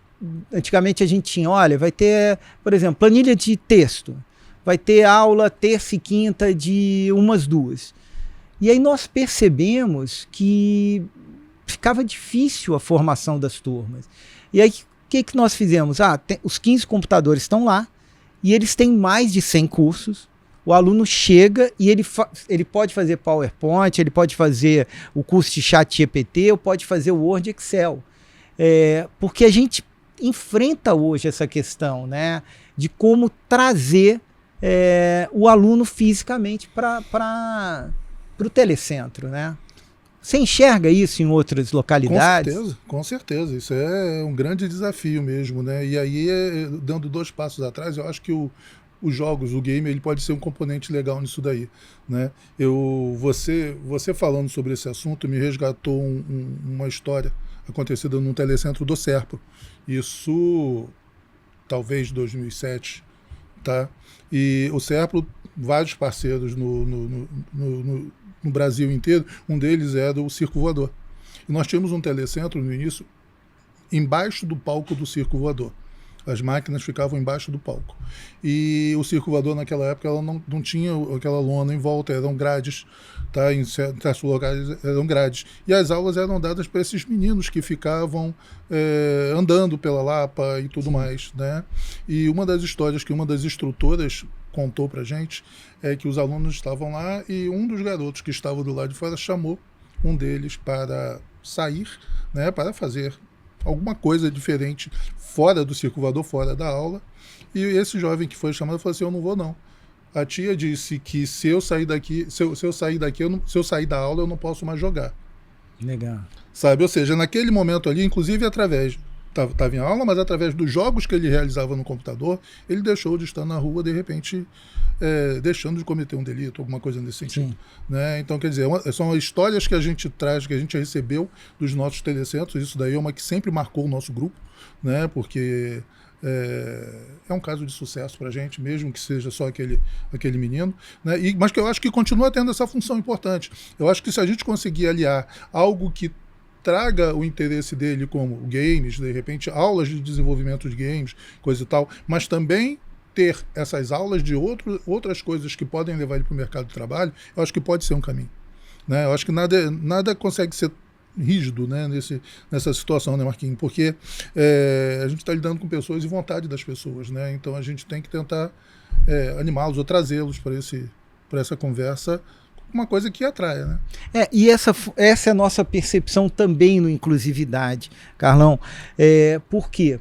antigamente a gente tinha, olha, vai ter, por exemplo, planilha de texto, vai ter aula terça e quinta de umas 2. E aí nós percebemos que ficava difícil a formação das turmas. E aí o que nós fizemos? Os 15 computadores estão lá e eles têm mais de 100 cursos. O aluno chega e ele pode fazer PowerPoint, ele pode fazer o curso de ChatGPT, ou pode fazer o Word e Excel. Porque a gente enfrenta hoje essa questão, né, de como trazer o aluno fisicamente para o telecentro, né? Você enxerga isso em outras localidades? Com certeza. Isso é um grande desafio mesmo, né? E aí, dando 2 passos atrás, eu acho que os jogos, o game, ele pode ser um componente legal nisso daí, né? Você falando sobre esse assunto me resgatou uma história acontecida num telecentro do Serpro. Isso, talvez 2007, tá? E o Serpro, vários parceiros no Brasil inteiro, um deles era o Circo Voador. E nós tínhamos um telecentro no início embaixo do palco do Circo Voador. As máquinas ficavam embaixo do palco. E o Circo Voador, naquela época, ela não tinha aquela lona em volta, eram grades, tá? Em certos locais eram grades. E as aulas eram dadas para esses meninos que ficavam andando pela Lapa e tudo mais, né? E uma das histórias que uma das instrutoras contou para a gente é que os alunos estavam lá e um dos garotos que estava do lado de fora chamou um deles para sair, né? Para fazer alguma coisa diferente fora do Circo Voador, fora da aula. E esse jovem que foi chamado falou assim: eu não vou não. A tia disse que se eu sair daqui, se eu sair da aula, eu não posso mais jogar. Legal. Sabe? Ou seja, naquele momento ali, inclusive através, estava em aula, mas através dos jogos que ele realizava no computador, ele deixou de estar na rua, de repente, deixando de cometer um delito, alguma coisa nesse sentido. Né? Então, quer dizer, são histórias que a gente traz, que a gente recebeu dos nossos telecentros. Isso daí é uma que sempre marcou o nosso grupo, né? Porque é um caso de sucesso para a gente, mesmo que seja só aquele menino, né? Mas que eu acho que continua tendo essa função importante. Eu acho que se a gente conseguir aliar algo que traga o interesse dele, como games, de repente aulas de desenvolvimento de games, coisa e tal, mas também ter essas aulas de outras coisas que podem levar ele para o mercado de trabalho, eu acho que pode ser um caminho. Né? Eu acho que nada consegue ser rígido, né, nessa situação, né, Marquinhos? Porque a gente está lidando com pessoas e vontade das pessoas, né? Então a gente tem que tentar animá-los ou trazê-los para essa conversa, uma coisa que atraia, né? E essa é a nossa percepção também no Inclusividade, Carlão. Por quê?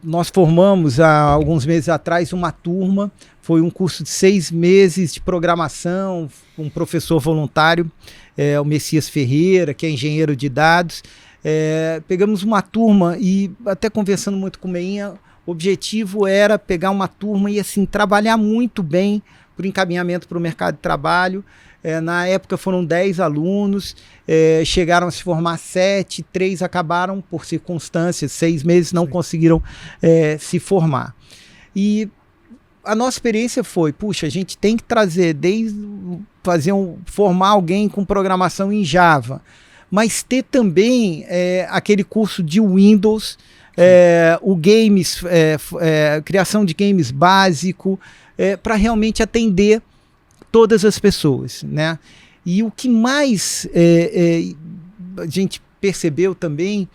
Nós formamos há alguns meses atrás uma turma, foi um curso de 6 meses de programação, um professor voluntário, o Messias Ferreira, que é engenheiro de dados. Pegamos uma turma e, até conversando muito com o Meinha, o objetivo era pegar uma turma e assim, trabalhar muito bem para o encaminhamento para o mercado de trabalho. Na época foram 10 alunos, chegaram a se formar 7, 3 acabaram por circunstâncias, 6 meses não conseguiram se formar. E a nossa experiência foi, puxa, a gente tem que trazer, formar alguém com programação em Java, mas ter também aquele curso de Windows, o games, criação de games básico, para realmente atender todas as pessoas, né? E o que mais a gente percebeu também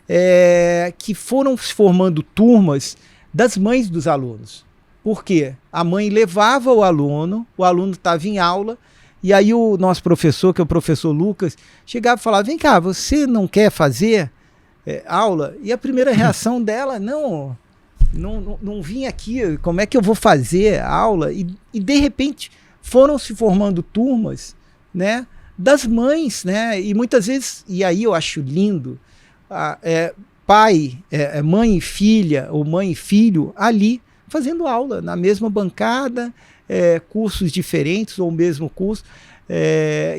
é que foram se formando turmas das mães dos alunos. Por quê? A mãe levava o aluno estava em aula, e aí o nosso professor, que é o professor Lucas, chegava e falava: vem cá, você não quer fazer aula? E a primeira reação dela: não vim aqui, como é que eu vou fazer aula? E de repente foram se formando turmas, né, das mães, né, e muitas vezes, e aí eu acho lindo, pai, mãe e filha, ou mãe e filho, ali, fazendo aula, na mesma bancada, cursos diferentes, ou o mesmo curso.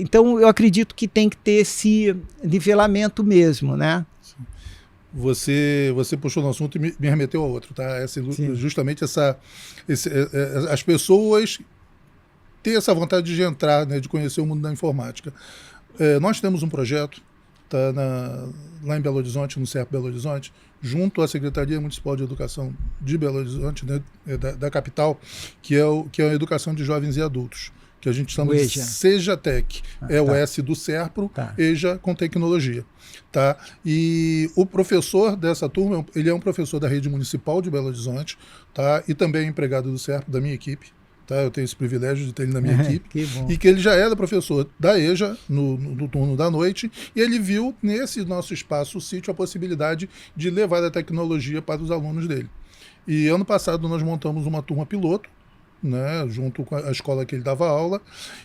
Então eu acredito que tem que ter esse nivelamento mesmo, né? você puxou no assunto e me remeteu a outro, tá? Justamente as pessoas ter essa vontade de entrar, né, de conhecer o mundo da informática. Nós temos um projeto, tá, lá em Belo Horizonte, no CERP Belo Horizonte, junto à Secretaria Municipal de Educação de Belo Horizonte, né, da capital, que é a educação de jovens e adultos, que a gente chama de SEJATEC. O S do SERPRO, EJA com tecnologia. Tá? E o professor dessa turma, ele é um professor da rede municipal de Belo Horizonte, tá? E também é empregado do SERPRO, da minha equipe. Tá? Eu tenho esse privilégio de ter ele na minha equipe. E que ele já era professor da EJA no turno da noite, e ele viu nesse nosso espaço, o sítio, a possibilidade de levar a tecnologia para os alunos dele. E ano passado nós montamos uma turma piloto, né, junto com a escola que ele dava aula,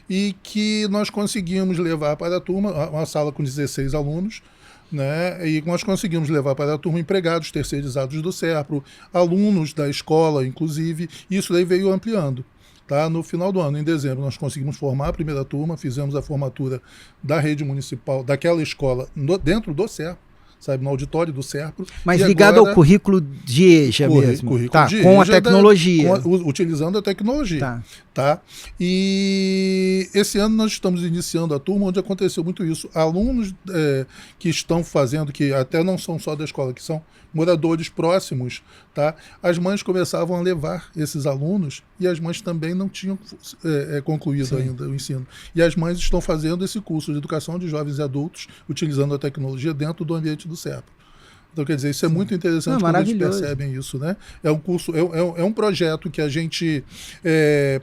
e que nós conseguimos levar para a turma, uma sala com 16 alunos, né, e nós conseguimos levar para a turma empregados terceirizados do SERPRO, alunos da escola, inclusive, e isso daí veio ampliando. Tá? No final do ano, em dezembro, nós conseguimos formar a primeira turma, fizemos a formatura da rede municipal, daquela escola, dentro do SERPRO, sabe, no auditório do SERPRO. Mas ligado ao currículo de EJA mesmo? Currículo de com EJA, a tecnologia. Utilizando a tecnologia. Tá? E esse ano nós estamos iniciando a turma onde aconteceu muito isso. Alunos que estão fazendo, que até não são só da escola, que são moradores próximos, tá? As mães começavam a levar esses alunos e as mães também não tinham concluído ainda o ensino. E as mães estão fazendo esse curso de educação de jovens e adultos, utilizando a tecnologia dentro do ambiente do SERPRO. Então, quer dizer, isso é muito interessante quando eles percebem isso, né? É um curso, é um projeto que a gente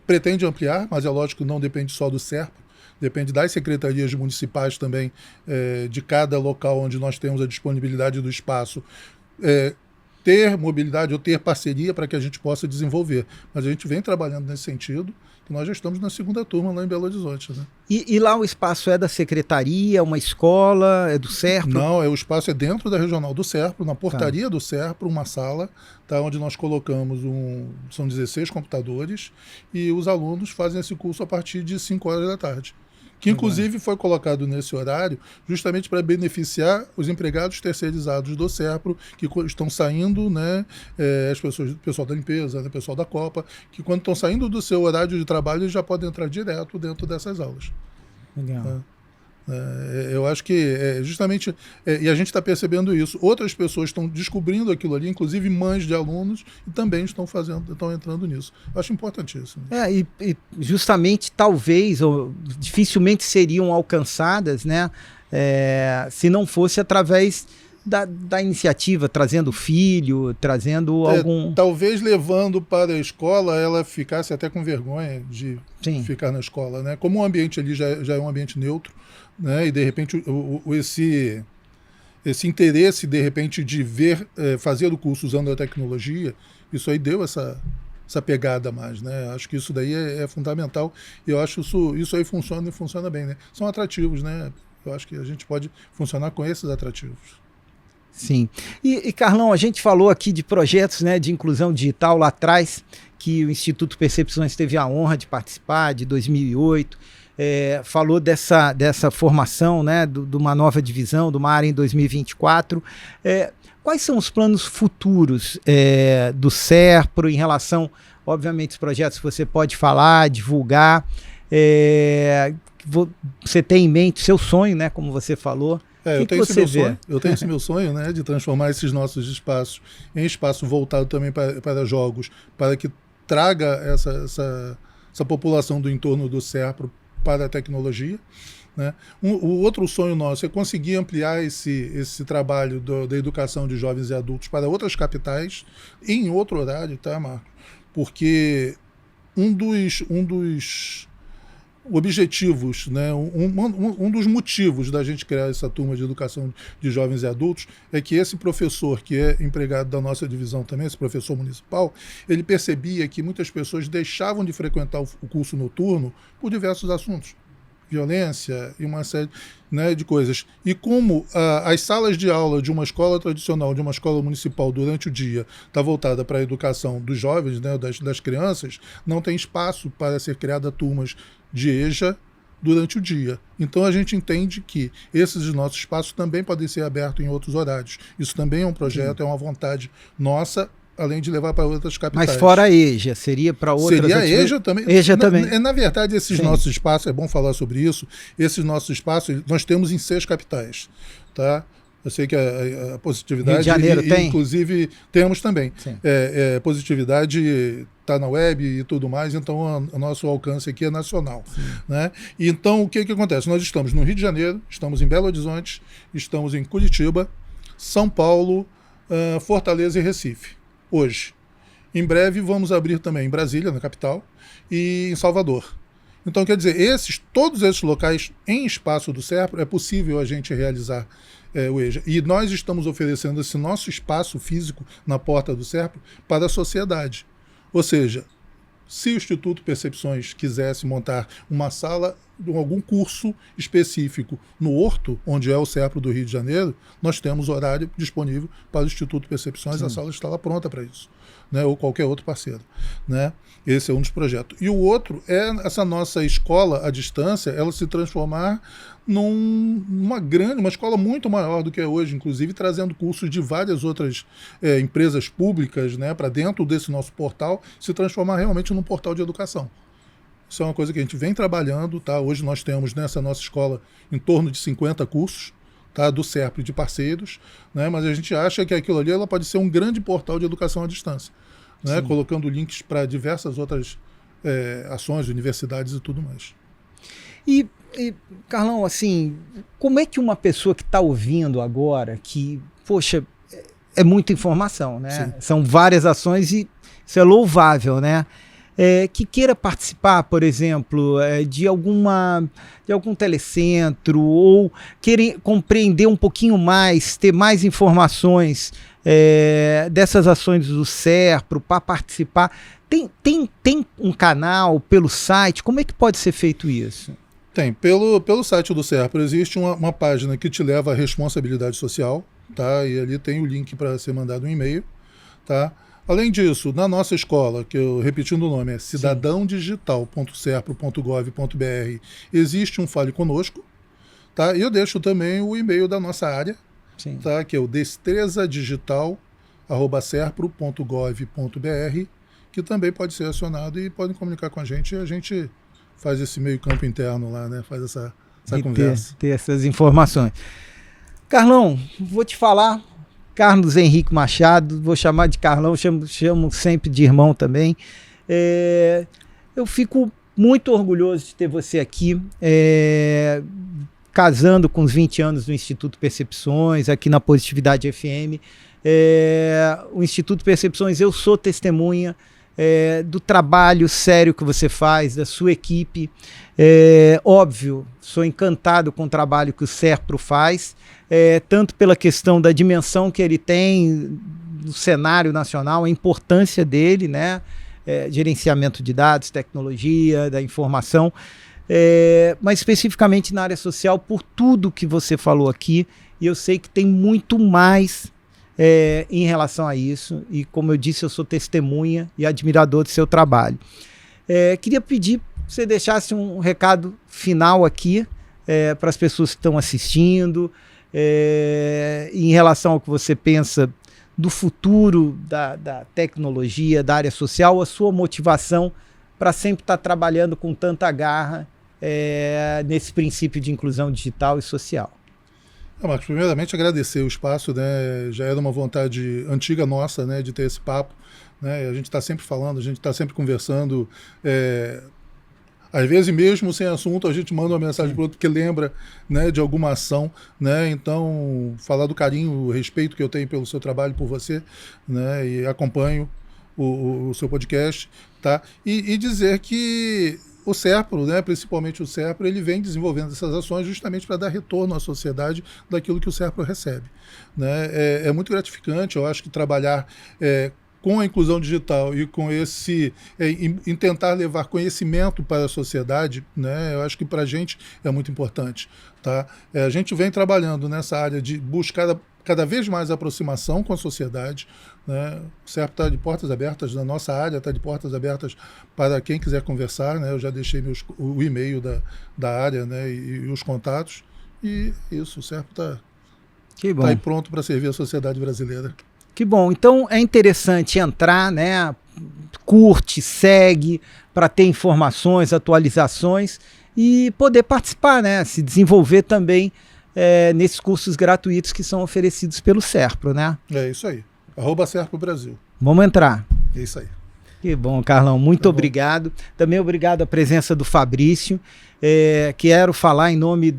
pretende ampliar, mas é lógico que não depende só do SERPRO, depende das secretarias municipais também, de cada local onde nós temos a disponibilidade do espaço, ter mobilidade ou ter parceria para que a gente possa desenvolver. Mas a gente vem trabalhando nesse sentido, que nós já estamos na segunda turma lá em Belo Horizonte. Né? E lá o espaço é da secretaria, uma escola, é do SERPRO? Não, o espaço é dentro da regional do SERPRO, na portaria do SERPRO, uma sala, tá, onde nós colocamos são 16 computadores, e os alunos fazem esse curso a partir de 5 horas da tarde. Que inclusive foi colocado nesse horário justamente para beneficiar os empregados terceirizados do SERPRO, que estão saindo, né, o pessoal da limpeza, o pessoal da Copa, que quando estão saindo do seu horário de trabalho, eles já podem entrar direto dentro dessas aulas. Legal. Eu acho que justamente, e a gente está percebendo isso, outras pessoas estão descobrindo aquilo ali, inclusive mães de alunos, e também estão entrando nisso. Eu acho importantíssimo. E justamente, talvez, ou dificilmente seriam alcançadas, né, se não fosse através da iniciativa, trazendo filho, trazendo algum... Talvez levando para a escola, ela ficasse até com vergonha de ficar na escola, né? Como o ambiente ali já é um ambiente neutro, né? E de repente esse interesse, de repente, de fazer o curso usando a tecnologia, isso aí deu essa pegada a mais, né? Acho que isso daí é fundamental, e eu acho isso aí funciona bem, né? São atrativos, né? Eu acho que a gente pode funcionar com esses atrativos. Sim. E Carlão, a gente falou aqui de projetos, né, de inclusão digital lá atrás, que o Instituto Percepções teve a honra de participar, de 2008, falou dessa formação, né, de uma nova divisão, de uma área em 2024. Quais são os planos futuros do SERPRO em relação, obviamente, aos projetos que você pode falar, divulgar? Você tem em mente seu sonho, né, como você falou? Eu tenho esse meu sonho, né, de transformar esses nossos espaços em espaço voltado também para jogos, para que traga essa população do entorno do SERPRO para a tecnologia. Né? O outro sonho nosso é conseguir ampliar esse trabalho da educação de jovens e adultos para outras capitais em outro horário, tá, Marco? Porque um dos objetivos, né, um dos motivos da gente criar essa turma de educação de jovens e adultos é que esse professor, que é empregado da nossa divisão também, esse professor municipal, ele percebia que muitas pessoas deixavam de frequentar o curso noturno por diversos assuntos, violência e uma série, né, de coisas. E como as salas de aula de uma escola tradicional, de uma escola municipal durante o dia, está voltada para a educação dos jovens, né, das crianças, não tem espaço para ser criada turmas de EJA, durante o dia. Então a gente entende que esses nossos espaços também podem ser abertos em outros horários. Isso também é um projeto, é uma vontade nossa, além de levar para outras capitais. Mas fora a EJA, seria para outras Seria a EJA também. EJA também. Na verdade, esses nossos espaços, é bom falar sobre isso, esses nossos espaços nós temos em 6 capitais. Tá? Eu sei que a positividade... Rio de Janeiro tem? Inclusive, temos também. Positividade está na web e tudo mais, então o nosso alcance aqui é nacional. Né? Então, o que acontece? Nós estamos no Rio de Janeiro, estamos em Belo Horizonte, estamos em Curitiba, São Paulo, Fortaleza e Recife, hoje. Em breve vamos abrir também em Brasília, na capital, e em Salvador. Então, quer dizer, todos esses locais em espaço do SERPRO é possível a gente realizar o EJA. E nós estamos oferecendo esse nosso espaço físico na porta do SERPRO para a sociedade. Ou seja, se o Instituto Percepções quisesse montar uma sala de algum curso específico no Horto, onde é o SERPRO do Rio de Janeiro, nós temos horário disponível para o Instituto Percepções, a sala está lá pronta para isso. Né, ou qualquer outro parceiro. Né? Esse é um dos projetos. E o outro é essa nossa escola à distância, ela se transformar numa escola muito maior do que é hoje, inclusive trazendo cursos de várias outras empresas públicas, né, para dentro desse nosso portal, se transformar realmente num portal de educação. Isso é uma coisa que a gente vem trabalhando. Tá? Hoje nós temos nessa nossa escola em torno de 50 cursos, tá, do SERPRO e de parceiros, né, mas a gente acha que aquilo ali ela pode ser um grande portal de educação à distância, né, colocando links para diversas outras ações, universidades e tudo mais. E, Carlão, assim, como é que uma pessoa que está ouvindo agora, que, poxa, é muita informação, né? São várias ações e isso é louvável, né? Que queira participar, por exemplo, de algum telecentro ou querer compreender um pouquinho mais, ter mais informações dessas ações do SERPRO para participar. Tem um canal pelo site? Como é que pode ser feito isso? Tem. Pelo site do SERPRO existe uma página que te leva à responsabilidade social, tá? E ali tem o link para ser mandado um e-mail, tá? Além disso, na nossa escola, que eu repetindo o nome, é cidadãodigital.serpro.gov.br, existe um Fale Conosco, tá? E eu deixo também o e-mail da nossa área, tá? Que é o destrezadigital@serpro.gov.br, que também pode ser acionado e podem comunicar com a gente, e a gente faz esse meio campo interno lá, né? Faz essa conversa. Ter essas informações. Carlão, vou te falar... Carlos Henrique Machado, vou chamar de Carlão, chamo sempre de irmão também. Eu fico muito orgulhoso de ter você aqui, casando com os 20 anos do Instituto Percepções, aqui na Positividade FM. O Instituto Percepções, eu sou testemunha do trabalho sério que você faz, da sua equipe. Óbvio, sou encantado com o trabalho que o SERPRO faz, tanto pela questão da dimensão que ele tem no cenário nacional, a importância dele, né? Gerenciamento de dados, tecnologia, da informação, mas especificamente na área social, por tudo que você falou aqui, e eu sei que tem muito mais em relação a isso, e como eu disse, eu sou testemunha e admirador do seu trabalho. Queria pedir que você deixasse um recado final aqui para as pessoas que estão assistindo, em relação ao que você pensa do futuro da tecnologia, da área social, a sua motivação para sempre estar trabalhando com tanta garra nesse princípio de inclusão digital e social. Marcos, primeiramente agradecer o espaço, né? Já era uma vontade antiga nossa, né, de ter esse papo, né? A gente está sempre falando, a gente está sempre conversando, às vezes mesmo sem assunto a gente manda uma mensagem para o outro porque lembra, né, de alguma ação, né? Então falar do carinho, o respeito que eu tenho pelo seu trabalho, por você, né? E acompanho o seu podcast, tá? E dizer que o SERPRO, né, principalmente o SERPRO, ele vem desenvolvendo essas ações justamente para dar retorno à sociedade daquilo que o SERPRO recebe, né? É muito gratificante, eu acho que trabalhar com a inclusão digital e com em tentar levar conhecimento para a sociedade, né, eu acho que para a gente é muito importante. Tá? A gente vem trabalhando nessa área de buscar cada vez mais aproximação com a sociedade, né? O SERPRO está de portas abertas, na nossa área está de portas abertas para quem quiser conversar, né? Eu já deixei o e-mail da área, né? E os contatos, e isso, o SERPRO está aí pronto para servir a sociedade brasileira. Que bom, então é interessante entrar, né? Curte, segue, para ter informações, atualizações e poder participar, né? Se desenvolver também nesses cursos gratuitos que são oferecidos pelo SERPRO, né? É isso aí. @SERPRO Brasil. Vamos entrar. É isso aí. Que bom, Carlão. Muito obrigado. Também obrigado a presença do Fabrício. Quero falar em nome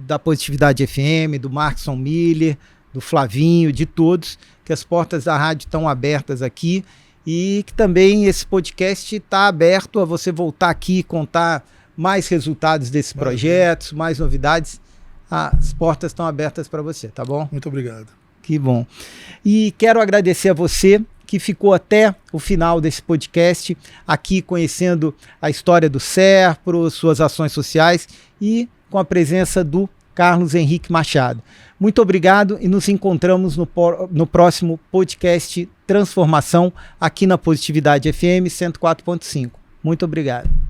da Positividade FM, do Markson Miller, do Flavinho, de todos, que as portas da rádio estão abertas aqui e que também esse podcast está aberto a você voltar aqui e contar mais resultados desses projetos, mais novidades. As portas estão abertas para você, tá bom? Muito obrigado. Que bom. E quero agradecer a você que ficou até o final desse podcast, aqui conhecendo a história do SERPRO, suas ações sociais e com a presença do Carlos Henrique Machado. Muito obrigado e nos encontramos no próximo podcast Transformação aqui na Positividade FM 104.5. Muito obrigado.